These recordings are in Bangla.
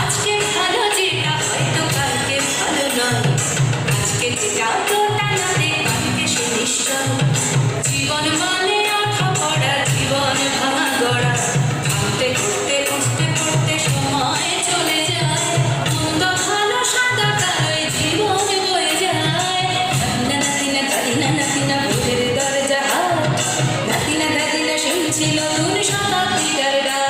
আজকে ভালো যেটা হয়তো কালকে ভালো নয়, আজকে যেটা তো টানাতে কালকে সে নিশ্চয়। জীবন মানে আঠা পড়া, জীবন ভাঙা গড়া, ভাঙতে করতে কষ্টে করতে সময় চলে যায়। মন্দ ভালো সাদা কালোয় জীবন বয়ে যায়। নাতিনা দাদিনা নাতিনা ভোরের দরজা হাট, নাতিনা দাদিনা শুনছিল নতুন শতাব্দীটার ডাক।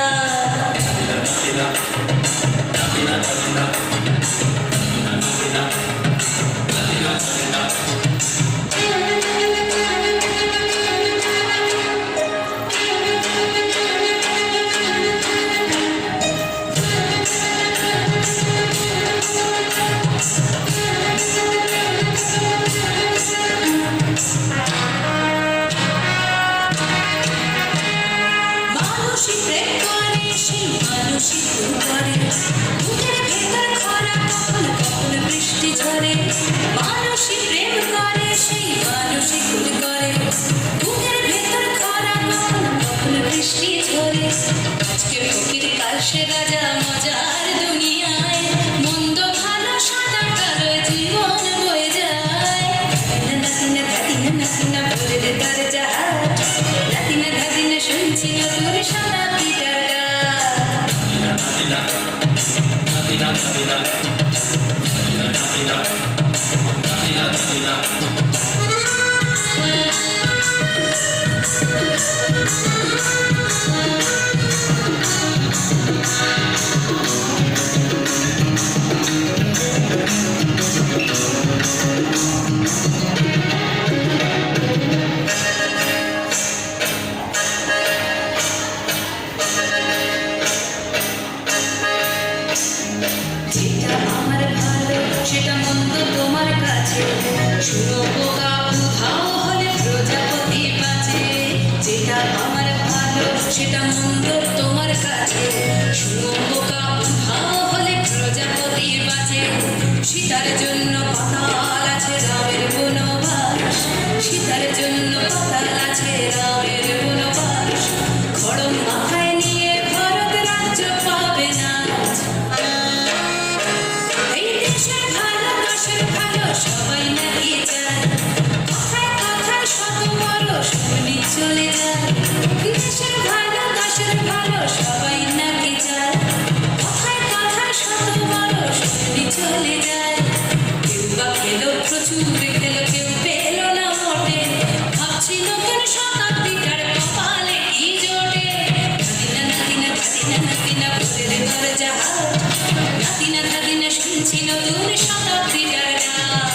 মানুষই প্রেম করে, সেই মানুষই ভুল করে, বুকের ভেতর খরা কখন কখন বৃষ্টি ঝরে। মানুষই প্রেম করে, সেই মানুষই ভুল করে, বুকের ভেতর খরা কখন কখন বৃষ্টি ঝরে। আজকে ফকির কাল সে রাজা মজার দুনিয়ায়, মন্দ ভালো সাদা কালো জীবন বয়ে যায়। নাতিনা দাদিনা নাতিনা ভোরের দরজা হাট, নাতিনা দাদিনা শুনছি নতুন শতাব্দীটার যেটা আমার ভালো সেটা মন্দ তোমার কাছে, শুনো বোকা উধাও হলে প্রজাপতি বাঁচে। যেটা আমার ভালো সেটা মন্দ তোমার কাছে, শুনো বোকা উধাও হলে প্রজাপতি বাঁচে। সীতার জন্য পাতাল আছে রামের বনবাস, সীতার জন্য পাতাল আছে রামের বনবাস। খড়ম মাথায় নিয়ে ভারত রাজ্য পাবে না। সবাই নাকি যায়, কথায় কথায় শত বড় শুনি চলে যায়। দেশের ভালো দেশের ভালো সবাই নাকি যায়, কথায় কথায় শত বড় শুনি চলে যায়। কেউ বা খেলো প্রচুর খেলো, কেউ পেল না মোটে, ভাবছি নতুন শতাব্দীটার কপালে কি জোটে। নাতিনা নাতিনা দাদিনা নাতিনা ভোরের দরজা হাট, নাতিনা দাদিনা শুনছি নতুন শতাব্দীটার ডাক।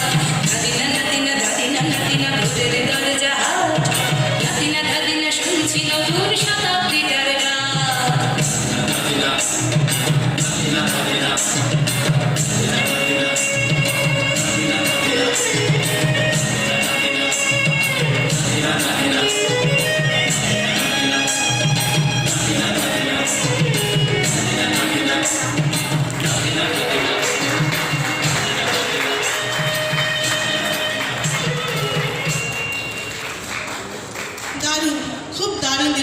নাতিনা নাতিনা দাদিনা নাতিনা ভোরের দরজা হাট, নাতিনা দাদিনা শুনছি নতুন শতাব্দীটার দারুণ, খুব দারুণ।